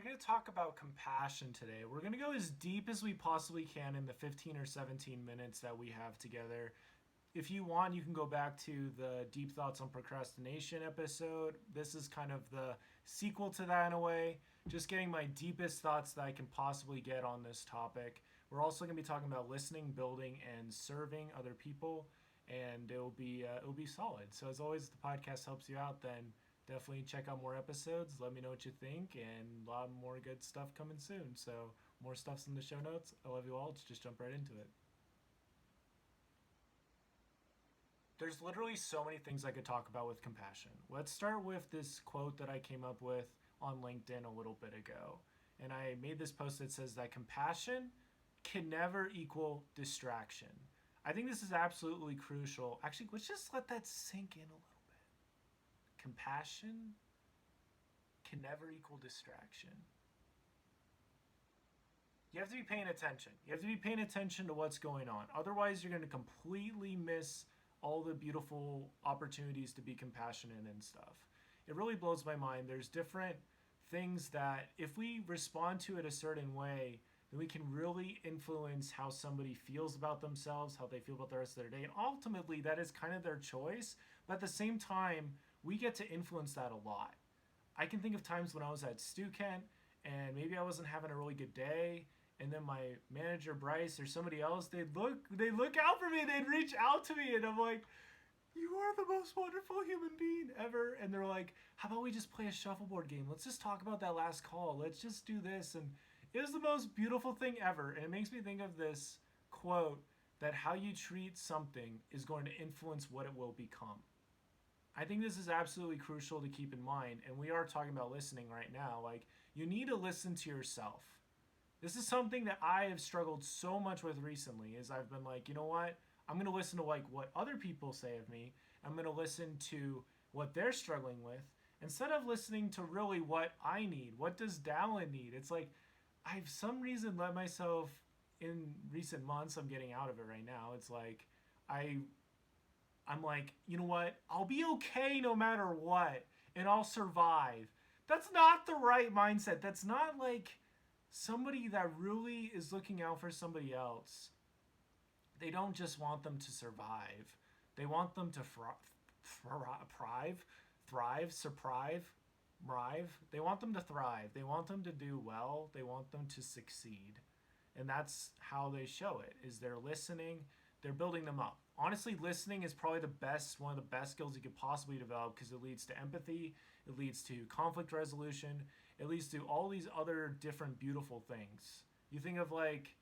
We're going to talk about compassion today. We're going to go as deep as we possibly can in the 15 or 17 minutes that we have together. If you want, you can go back to the Deep Thoughts on Procrastination episode. This is kind of the sequel to that in a way. Just getting my deepest thoughts that I can possibly get on this topic. We're also going to be talking about listening, building, and serving other people, and it'll be solid. So as always, if the podcast helps you out, then definitely check out more episodes. Let me know what you think, and a lot more good stuff coming soon. So more stuff's in the show notes. I love you all. Let's just jump right into it. There's literally so many things I could talk about with compassion. Let's start with this quote that I came up with on LinkedIn a little bit ago. And I made this post that says that compassion can never equal distraction. I think this is absolutely crucial. Actually, let's just let that sink in a little bit. Compassion can never equal distraction. You have to be paying attention. You have to be paying attention to what's going on. Otherwise, you're going to completely miss all the beautiful opportunities to be compassionate and stuff. It really blows my mind. There's different things that if we respond to it a certain way, then we can really influence how somebody feels about themselves, how they feel about the rest of their day. And ultimately, that is kind of their choice. But at the same time, we get to influence that a lot. I can think of times when I was at Stu Kent and maybe I wasn't having a really good day, and then my manager Bryce or somebody else, they'd look out for me, they'd reach out to me, and I'm like, you are the most wonderful human being ever. And they're like, how about we just play a shuffleboard game? Let's just talk about that last call. Let's just do this. And it was the most beautiful thing ever. And it makes me think of this quote that how you treat something is going to influence what it will become. I think this is absolutely crucial to keep in mind. And we are talking about listening right now. Like, you need to listen to yourself. This is something that I have struggled so much with recently is I've been like, you know what? I'm going to listen to like what other people say of me. I'm going to listen to what they're struggling with instead of listening to really what I need. What does Dallin need? It's like I've some reason let myself in recent months, I'm getting out of it right now. It's like I'm like, you know what? I'll be okay no matter what, and I'll survive. That's not the right mindset. That's not like somebody that really is looking out for somebody else. They don't just want them to survive. They want them to thrive. They want them to thrive. They want them to do well. They want them to succeed. And that's how they show it, is they're listening, they're building them up. Honestly, listening is probably one of the best skills you could possibly develop because it leads to empathy, it leads to conflict resolution, it leads to all these other different beautiful things. You think of like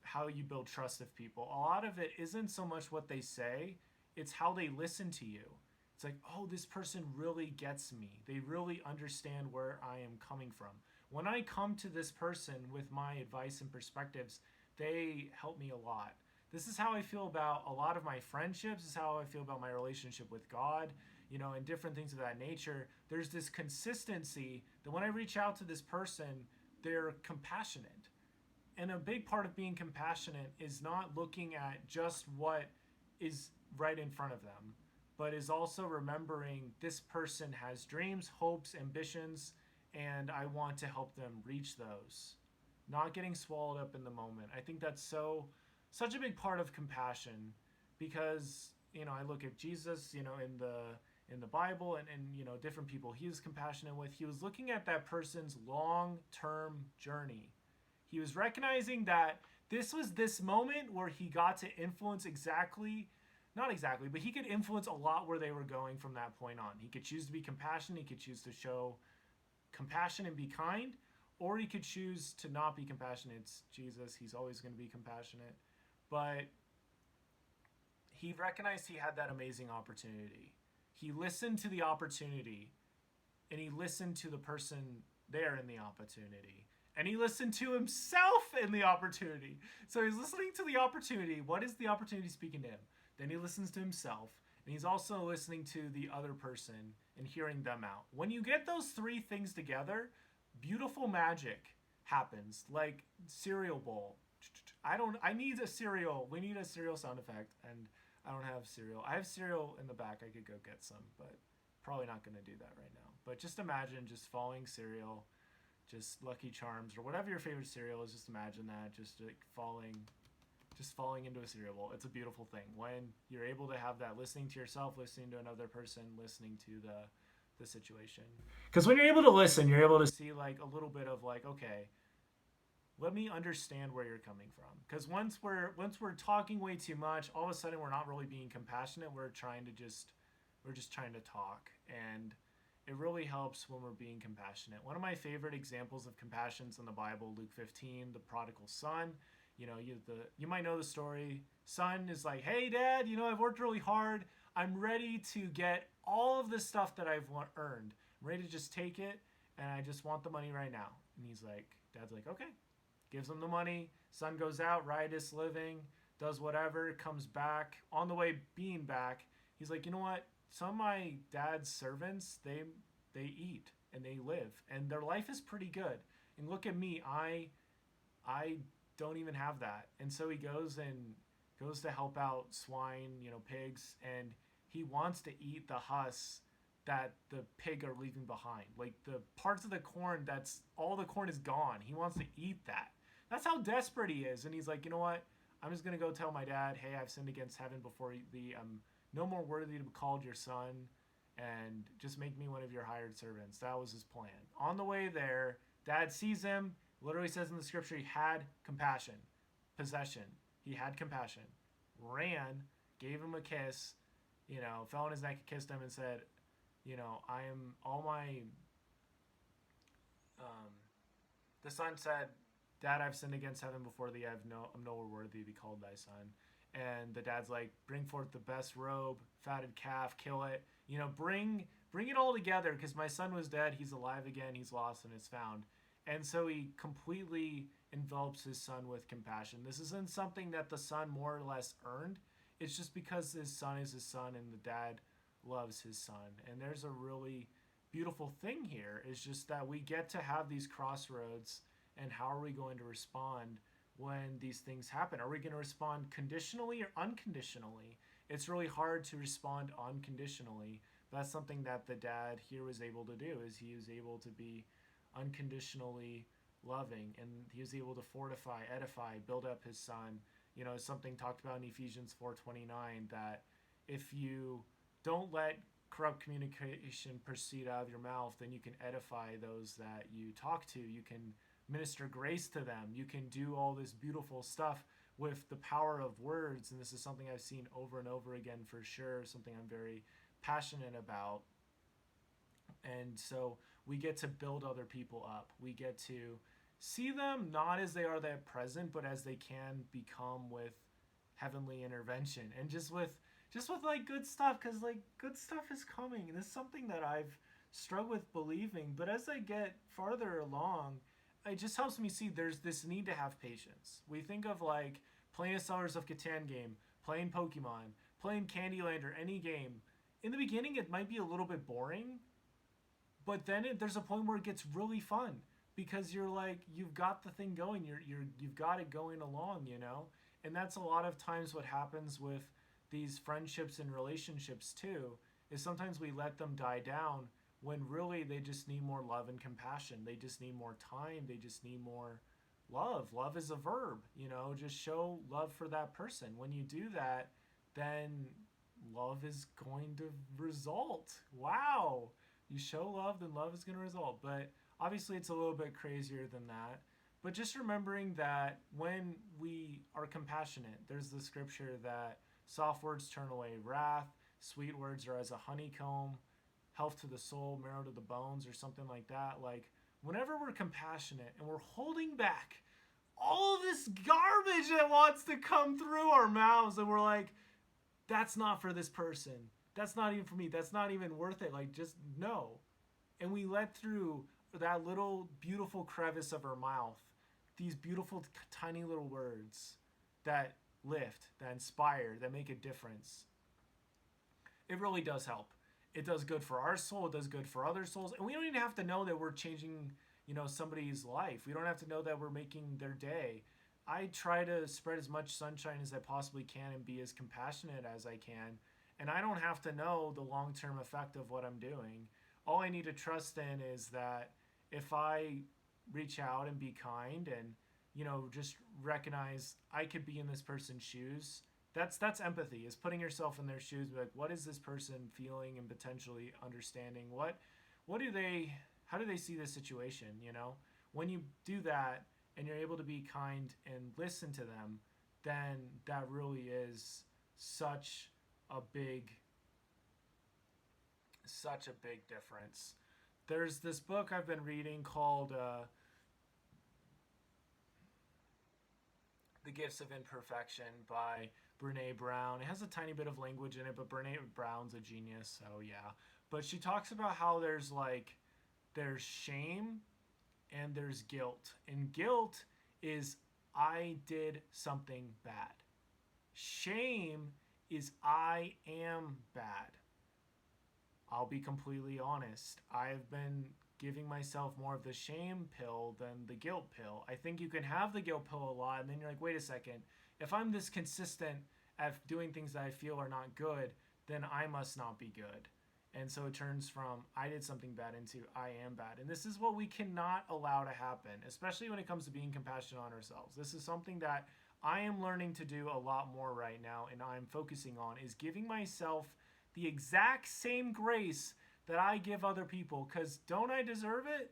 how you build trust with people. A lot of it isn't so much what they say, it's how they listen to you. It's like, oh, this person really gets me. They really understand where I am coming from. When I come to this person with my advice and perspectives, they help me a lot. This is how I feel about a lot of my friendships. This is how I feel about my relationship with God, and different things of that nature. There's this consistency that when I reach out to this person, they're compassionate. And a big part of being compassionate is not looking at just what is right in front of them, but is also remembering this person has dreams, hopes, ambitions, and I want to help them reach those. Not getting swallowed up in the moment. I think that's such a big part of compassion because, I look at Jesus, in the Bible and different people he was compassionate with. He was looking at that person's long-term journey. He was recognizing that this was this moment where he got to influence not exactly, but he could influence a lot where they were going from that point on. He could choose to be compassionate. He could choose to show compassion and be kind, or he could choose to not be compassionate. It's Jesus. He's always going to be compassionate. But he recognized he had that amazing opportunity. He listened to the opportunity, and he listened to the person there in the opportunity. And he listened to himself in the opportunity. So he's listening to the opportunity. What is the opportunity speaking to him? Then he listens to himself. And he's also listening to the other person and hearing them out. When you get those three things together, beautiful magic happens. Like cereal bowl. I need a cereal. We need a cereal sound effect. And I don't have cereal. I have cereal in the back. I could go get some. But probably not going to do that right now. But just imagine just falling cereal. just Lucky Charms or whatever your favorite cereal is. Just imagine that, just like falling into a cereal bowl. It's a beautiful thing when you're able to have that, listening to yourself, listening to another person, listening to the situation. Because when you're able to listen, you're able to see like a little bit of like, okay, let me understand where you're coming from. Because once we're talking way too much, all of a sudden we're not really being compassionate. We're just trying to talk, and it really helps when we're being compassionate. One of my favorite examples of compassions in the Bible, Luke 15, the prodigal son. You might know the story. Son is like, hey, Dad, I've worked really hard. I'm ready to get all of the stuff that I've earned. I'm ready to just take it, and I just want the money right now. And Dad's like, okay. Gives him the money. Son goes out, riotous living, does whatever, comes back. On the way being back, he's like, you know what? Some of my dad's servants, they eat and they live, and their life is pretty good. And look at me, I don't even have that. And so he goes to help out swine, pigs, and he wants to eat the husks that the pig are leaving behind. Like the parts of the corn, that's all the corn is gone. He wants to eat that. That's how desperate he is. And he's like, you know what? I'm just going to go tell my dad, hey, I've sinned against heaven before thee. I'm no more worthy to be called your son, and just make me one of your hired servants. That was his plan. On the way there, Dad sees him. Literally says in the scripture, he had compassion. Possession. He had compassion. Ran, gave him a kiss, fell on his neck, kissed him, and said, I am all my... the son said, Dad, I've sinned against heaven before thee. I'm nowhere worthy to be called thy son. And the dad's like, bring forth the best robe, fatted calf, kill it. Bring it all together, because my son was dead. He's alive again. He's lost and is found. And so he completely envelops his son with compassion. This isn't something that the son more or less earned. It's just because his son is his son and the dad loves his son. And there's a really beautiful thing here. It's just that we get to have these crossroads, and how are we going to respond when these things happen? Are we going to respond conditionally or unconditionally? It's really hard to respond unconditionally. That's something that the dad here was able to do, is he was able to be unconditionally loving, and he was able to fortify, edify, build up his son. It's something talked about in Ephesians 4:29, that if you don't let corrupt communication proceed out of your mouth, then you can edify those that you talk to. You can minister grace to them. You can do all this beautiful stuff with the power of words. And this is something I've seen over and over again for sure, something I'm very passionate about. And so we get to build other people up. We get to see them not as they are at present, but as they can become with heavenly intervention, and just with like good stuff, because like good stuff is coming. And this is something that I've struggled with believing, but as I get farther along, it just helps me see there's this need to have patience. We think of like playing a Sellers of Catan game, playing Pokemon, playing Candyland, or any game. In the beginning, it might be a little bit boring, but then there's a point where it gets really fun, because you're like, you've got the thing going, you've got it going along, And that's a lot of times what happens with these friendships and relationships too, is sometimes we let them die down when really they just need more love and compassion. They just need more time. They just need more love. Love is a verb, just show love for that person. When you do that, then love is going to result. Wow. You show love, then love is going to result. But obviously it's a little bit crazier than that. But just remembering that when we are compassionate, there's the scripture that soft words turn away wrath, sweet words are as a honeycomb, health to the soul, marrow to the bones, or something like that. Like, whenever we're compassionate and we're holding back all of this garbage that wants to come through our mouths, and we're like, that's not for this person. That's not even for me. That's not even worth it. Like, just no. And we let through that little beautiful crevice of our mouth these beautiful tiny little words that lift, that inspire, that make a difference. It really does help. It does good for our soul. It does good for other souls. And we don't even have to know that we're changing, somebody's life. We don't have to know that we're making their day. I try to spread as much sunshine as I possibly can and be as compassionate as I can. And I don't have to know the long-term effect of what I'm doing. All I need to trust in is that if I reach out and be kind and, just recognize I could be in this person's shoes. That's empathy, is putting yourself in their shoes. Like, what is this person feeling, and potentially understanding what do they, how do they see this situation? When you do that and you're able to be kind and listen to them, then that really is such a big difference. There's this book I've been reading called The Gifts of Imperfection by Brene Brown. It has a tiny bit of language in it, but Brene Brown's a genius, so yeah. But she talks about how there's shame and there's guilt. And guilt is I did something bad. Shame is I am bad. I'll be completely honest. I've been giving myself more of the shame pill than the guilt pill. I think you can have the guilt pill a lot, and then you're like, wait a second. If I'm this consistent at doing things that I feel are not good, then I must not be good. And so it turns from I did something bad into I am bad. And this is what we cannot allow to happen, especially when it comes to being compassionate on ourselves. This is something that I am learning to do a lot more right now, and I'm focusing on, is giving myself the exact same grace that I give other people. Because don't I deserve it?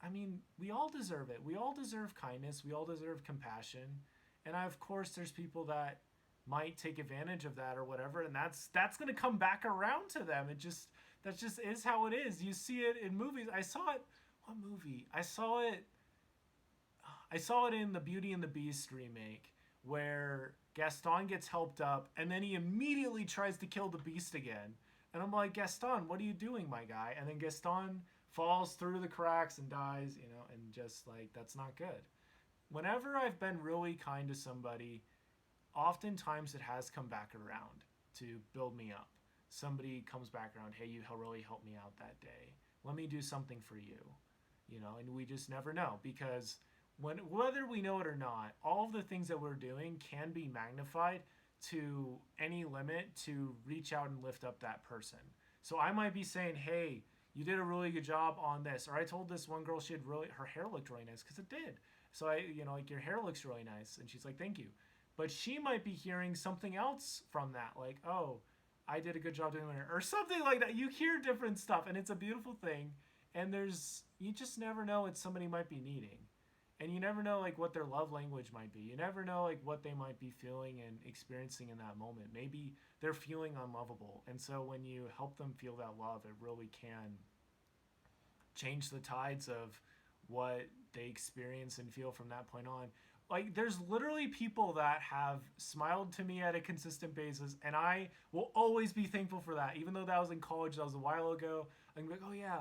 I mean, we all deserve it. We all deserve kindness. We all deserve compassion. And of course, there's people that might take advantage of that or whatever, and that's going to come back around to them. That just is how it is. You see it in movies. I saw it. What movie? I saw it in the Beauty and the Beast remake, where Gaston gets helped up and then he immediately tries to kill the beast again. And I'm like, Gaston, what are you doing, my guy? And then Gaston falls through the cracks and dies, and just like, that's not good. Whenever I've been really kind to somebody, oftentimes it has come back around to build me up. Somebody comes back around, hey, you really helped me out that day. Let me do something for you. And we just never know, because whether we know it or not, all of the things that we're doing can be magnified to any limit to reach out and lift up that person. So I might be saying, hey, you did a really good job on this. Or I told this one girl her hair looked really nice, because it did. So like, your hair looks really nice. And she's like, thank you. But she might be hearing something else from that, like, oh, I did a good job doing my hair, or something like that. You hear different stuff, and it's a beautiful thing. And you just never know what somebody might be needing. And you never know, like, what their love language might be. You never know, like, what they might be feeling and experiencing in that moment. Maybe they're feeling unlovable. And so when you help them feel that love, it really can change the tides of what they experience and feel from that point on. Like, there's literally people that have smiled to me at a consistent basis, and I will always be thankful for that. Even though that was in college, that was a while ago, I'm like, oh yeah,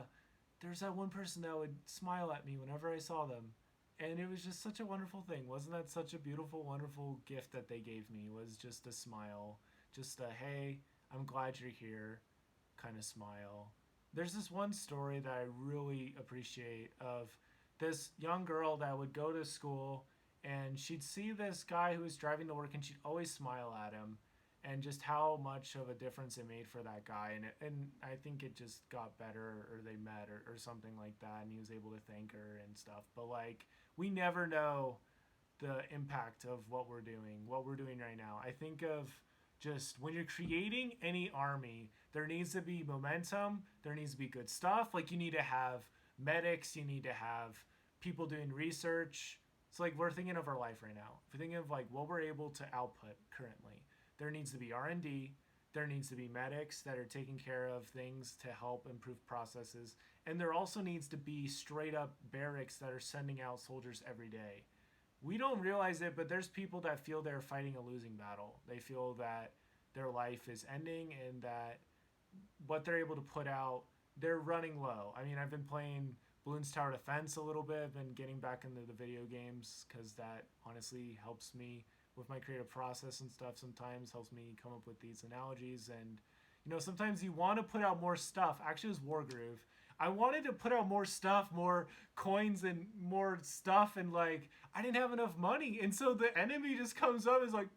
there's that one person that would smile at me whenever I saw them. And it was just such a wonderful thing. Wasn't that such a beautiful, wonderful gift that they gave me? Was just a smile. Just a, hey, I'm glad you're here kind of smile. There's this one story that I really appreciate of this young girl that would go to school, and she'd see this guy who was driving to work, and she'd always smile at him, and just how much of a difference it made for that guy. And I think it just got better, or they met, or something like that, and he was able to thank her and stuff. But like, we never know the impact of what we're doing right now. I think of just when you're creating any army, there needs to be momentum, there needs to be good stuff. Like, you need to have medics, you need to have people doing research. It's like, we're thinking of our life right now. If we're thinking of like what we're able to output currently, there needs to be R&D, there needs to be medics that are taking care of things to help improve processes, and there also needs to be straight up barracks that are sending out soldiers every day. We don't realize it, but there's people that feel they're fighting a losing battle. They feel that their life is ending, and that what they're able to put out, they're running low. I mean, I've been playing Bloons Tower Defense a little bit. I've been getting back into the video games because that honestly helps me with my creative process and stuff. Sometimes helps me come up with these analogies, and sometimes you want to put out more stuff. Actually, it was Wargroove. I wanted to put out more stuff, more coins and more stuff, and like, I didn't have enough money, and so the enemy just comes up and is like,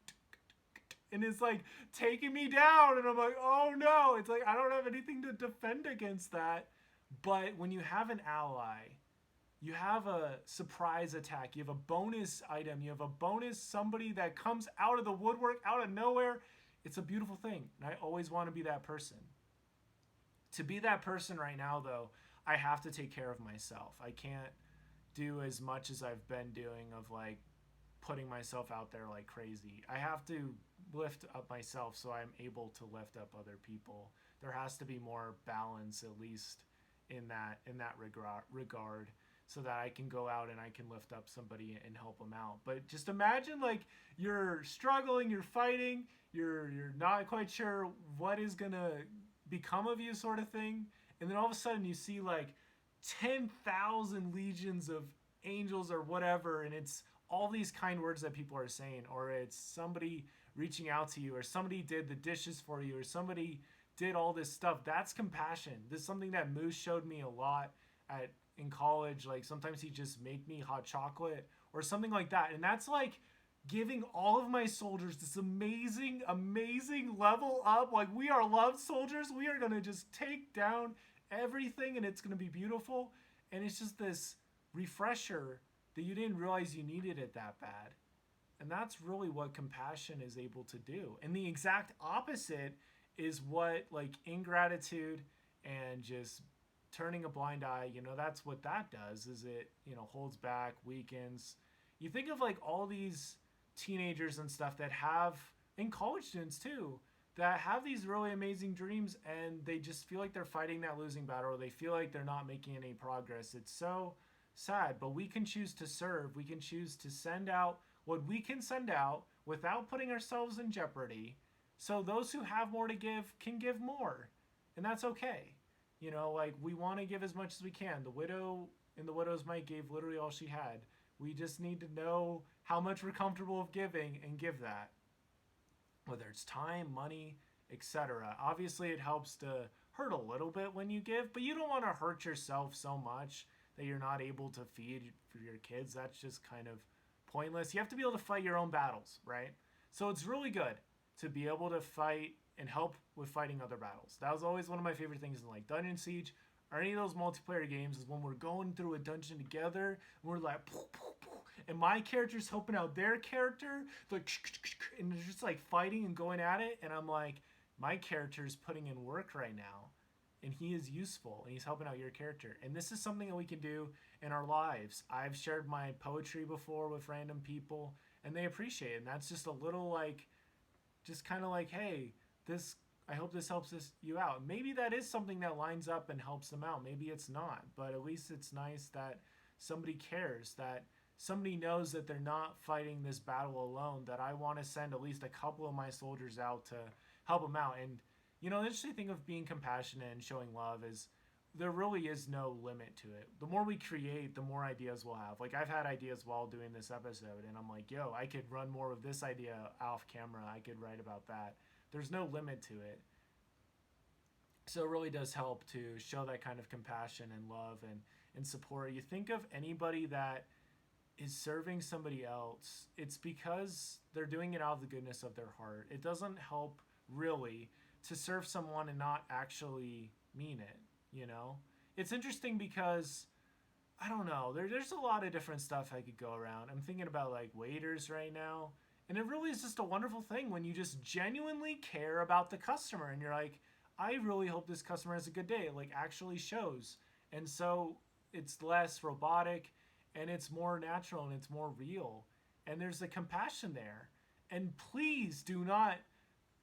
and it's like taking me down, and I'm like, oh no. It's like, I don't have anything to defend against that. But when you have an ally You have a surprise attack. You have a bonus item. You have a bonus somebody that comes out of the woodwork, out of nowhere. It's a beautiful thing. And I always want to be that person. To be that person right now, though, I have to take care of myself. I can't do as much as I've been doing of like putting myself out there like crazy. I have to lift up myself so I'm able to lift up other people. There has to be more balance, at least in that regard, so that I can go out and I can lift up somebody and help them out. But just imagine like you're struggling, you're fighting, you're not quite sure what is gonna become of you, sort of thing, and then all of a sudden you see like 10,000 legions of angels or whatever, and it's all these kind words that people are saying, or it's somebody reaching out to you, or somebody did the dishes for you, or somebody did all this stuff. That's compassion. This is something that Moose showed me a lot in college. Like sometimes he'd just make me hot chocolate or something like that, and that's like giving all of my soldiers this amazing level up. Like, we are loved soldiers. We are gonna just take down everything, and it's gonna be beautiful. And it's just this refresher that you didn't realize you needed it that bad. And that's really what compassion is able to do. And the exact opposite is what like ingratitude and just turning a blind eye, that's what that does. Is it, holds back, weakens. You think of like all these teenagers and stuff that have, and college students too, that have these really amazing dreams, and they just feel like they're fighting that losing battle, or they feel like they're not making any progress. It's so sad. But we can choose to serve. We can choose to send out what we can send out without putting ourselves in jeopardy, so those who have more to give can give more. And that's okay. Like, we want to give as much as we can. The widow in the widow's mite gave literally all she had. We just need to know how much we're comfortable of giving and give that, whether it's time, money, etc. Obviously, it helps to hurt a little bit when you give, but you don't want to hurt yourself so much that you're not able to feed for your kids. That's just kind of pointless. You have to be able to fight your own battles, right? So it's really good to be able to fight and help with fighting other battles. That was always one of my favorite things in like Dungeon Siege or any of those multiplayer games, is when we're going through a dungeon together and we're like, and my character's helping out their character, like, and they're just like fighting and going at it, and I'm like, my character's putting in work right now, and he is useful, and he's helping out your character. And this is something that we can do in our lives. I've shared my poetry before with random people, and they appreciate it. And that's just a little like, just kind of like, hey, I hope this helps you out. Maybe that is something that lines up and helps them out. Maybe it's not, but at least it's nice that somebody cares, that somebody knows that they're not fighting this battle alone, that I want to send at least a couple of my soldiers out to help them out. And, the interesting thing of being compassionate and showing love is there really is no limit to it. The more we create, the more ideas we'll have. Like, I've had ideas while doing this episode, and I'm like, yo, I could run more of this idea off camera. I could write about that. There's no limit to it. So it really does help to show that kind of compassion and love and support. You think of anybody that is serving somebody else, it's because they're doing it out of the goodness of their heart. It doesn't help really to serve someone and not actually mean it, It's interesting because, I don't know, there's a lot of different stuff I could go around. I'm thinking about like waiters right now. And it really is just a wonderful thing when you just genuinely care about the customer and you're like, I really hope this customer has a good day. It like actually shows. And so it's less robotic and it's more natural and it's more real. And there's a compassion there. And please do not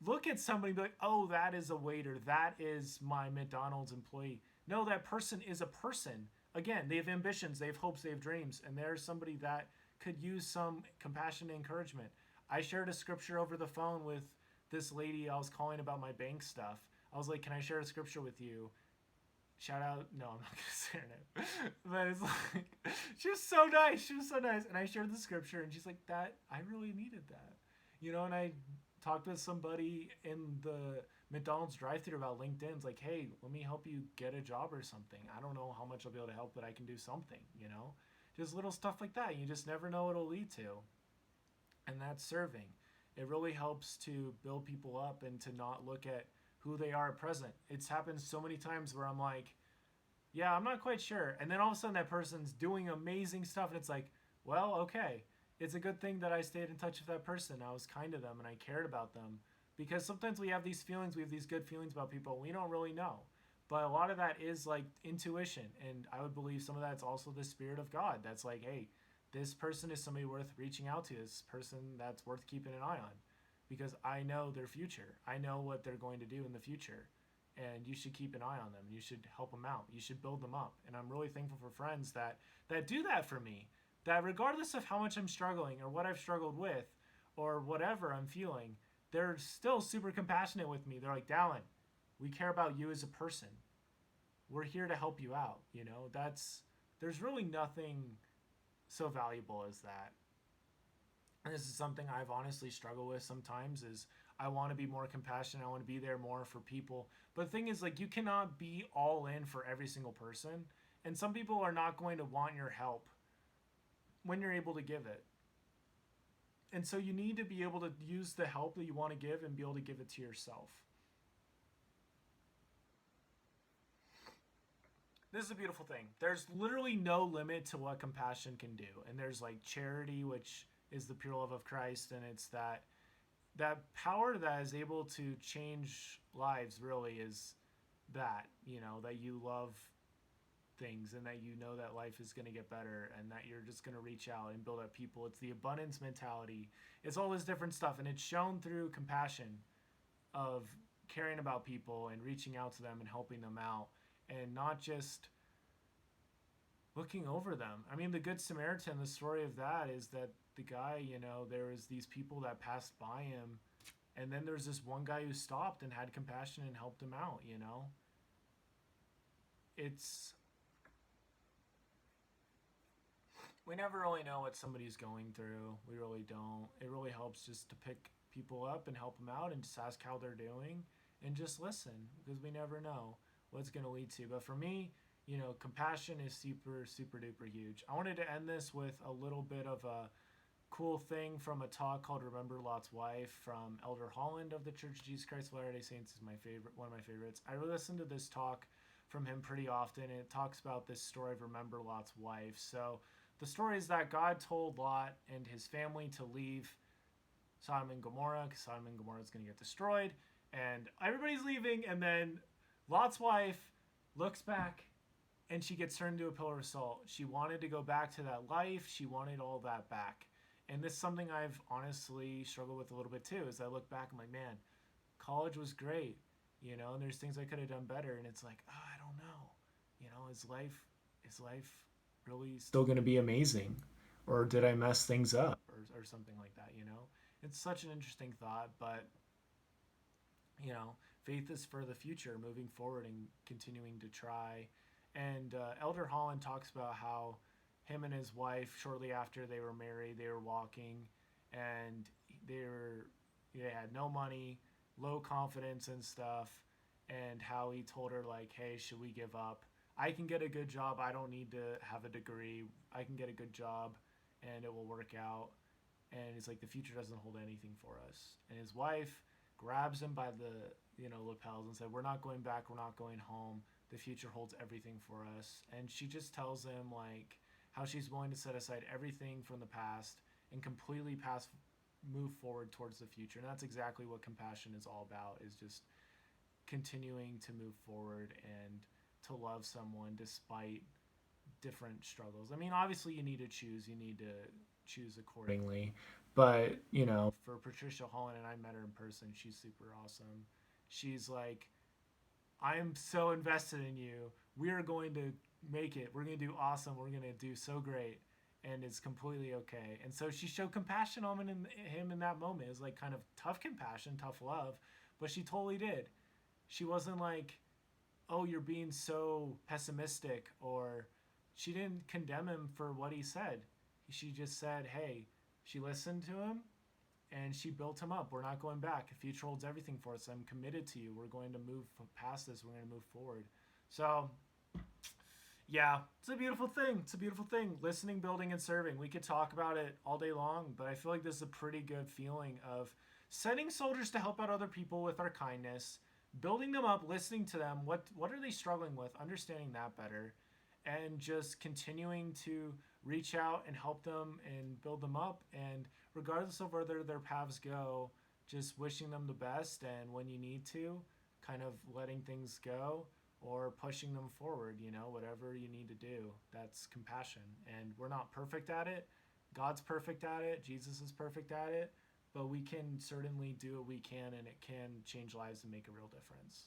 look at somebody and be like, oh, that is a waiter. That is my McDonald's employee. No, that person is a person. Again, they have ambitions, they have hopes, they have dreams. And there's somebody that could use some compassion and encouragement. I shared a scripture over the phone with this lady I was calling about my bank stuff. I was like, can I share a scripture with you? Shout out. No, I'm not going to say her name. But it's like, she was so nice. She was so nice. And I shared the scripture, and she's like, I really needed that. And I talked with somebody in the McDonald's drive-thru about LinkedIn. It's like, hey, let me help you get a job or something. I don't know how much I'll be able to help, but I can do something, Just little stuff like that. You just never know what it'll lead to. And that's serving. It really helps to build people up and to not look at who they are at present. It's happened so many times where I'm like, yeah, I'm not quite sure. And then all of a sudden that person's doing amazing stuff and it's like, well, okay. It's a good thing that I stayed in touch with that person. I was kind to them and I cared about them. Because sometimes we have these feelings, we have these good feelings about people, we don't really know. But a lot of that is like intuition. And I would believe some of that's also the Spirit of God. That's like, hey, this person is somebody worth reaching out to. This person that's worth keeping an eye on. Because I know their future. I know what they're going to do in the future, and you should keep an eye on them. You should help them out. You should build them up. And I'm really thankful for friends that do that for me. That regardless of how much I'm struggling or what I've struggled with or whatever I'm feeling, they're still super compassionate with me. They're like, Dallin, we care about you as a person. We're here to help you out. There's really nothing so valuable as that. And this is something I've honestly struggled with sometimes is I want to be more compassionate. I want to be there more for people. But the thing is, like, you cannot be all in for every single person. And some people are not going to want your help when you're able to give it. And so you need to be able to use the help that you want to give and be able to give it to yourself. This is a beautiful thing. There's literally no limit to what compassion can do. And there's like charity, which is the pure love of Christ, and it's that power that is able to change lives really is that you love things and that you know that life is going to get better and that you're just going to reach out and build up people. It's the abundance mentality. It's all this different stuff, and it's shown through compassion of caring about people and reaching out to them and helping them out and not just looking over them. I mean, the Good Samaritan, the story of that is that the guy, there was these people that passed by him, and then there's this one guy who stopped and had compassion and helped him out. It's we never really know what somebody's going through. We really don't. It really helps just to pick people up and help them out and just ask how they're doing and just listen because we never know what's going to lead to. But for me, compassion is super, super duper huge. I wanted to end this with a little bit of a cool thing from a talk called Remember Lot's Wife from Elder Holland of the Church of Jesus Christ of Latter-day Saints is my favorite, one of my favorites. I listen to this talk from him pretty often, and it talks about this story of Remember Lot's Wife. So the story is that God told Lot and his family to leave Sodom and Gomorrah because Sodom and Gomorrah is going to get destroyed, and everybody's leaving, and then Lot's wife looks back and she gets turned into a pillar of salt. She wanted to go back to that life. She wanted all that back. And this is something I've honestly struggled with a little bit too. As I look back, I'm like, man, college was great, and there's things I could have done better. And it's like, oh, I don't know, is life really still going to be amazing, or did I mess things up, or something like that. It's such an interesting thought, but faith is for the future, moving forward and continuing to try. And Elder Holland talks about how him and his wife, shortly after they were married, they were walking, and they had no money, low confidence and stuff, and how he told her like, hey, should we give up? I can get a good job. I don't need to have a degree. I can get a good job, and it will work out. And it's like the future doesn't hold anything for us. And his wife grabs him by the lapels and said, we're not going back. We're not going home. The future holds everything for us. And she just tells him like how she's willing to set aside everything from the past and completely move forward towards the future. And that's exactly what compassion is all about, is just continuing to move forward and to love someone despite different struggles. I mean, obviously you need to choose. You need to choose accordingly. But, for Patricia Holland, and I met her in person, she's super awesome. She's like, I'm so invested in you. We are going to make it. We're going to do awesome. We're going to do so great. And it's completely okay. And so she showed compassion on him in that moment. It was like kind of tough compassion, tough love. But she totally did. She wasn't like, oh, you're being so pessimistic, or she didn't condemn him for what he said. She just said, hey, she listened to him and she built him up. We're not going back. The future holds everything for us. I'm committed to you. We're going to move past this. We're going to move forward. So, yeah, it's a beautiful thing. It's a beautiful thing. Listening, building, and serving. We could talk about it all day long, but I feel like this is a pretty good feeling of sending soldiers to help out other people with our kindness, building them up, listening to them. What are they struggling with? Understanding that better, and just continuing to reach out and help them and build them up. And regardless of where their paths go, just wishing them the best. And when you need to, kind of letting things go or pushing them forward, whatever you need to do. That's compassion. And we're not perfect at it. God's perfect at it. Jesus is perfect at it. But we can certainly do what we can, and it can change lives and make a real difference.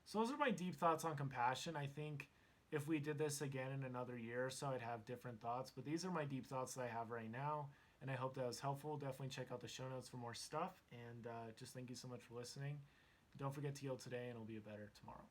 So those are my deep thoughts on compassion. I think if we did this again in another year or so, I'd have different thoughts. But these are my deep thoughts that I have right now, and I hope that was helpful. Definitely check out the show notes for more stuff. And just thank you so much for listening. Don't forget to yield today, and it'll be a better tomorrow.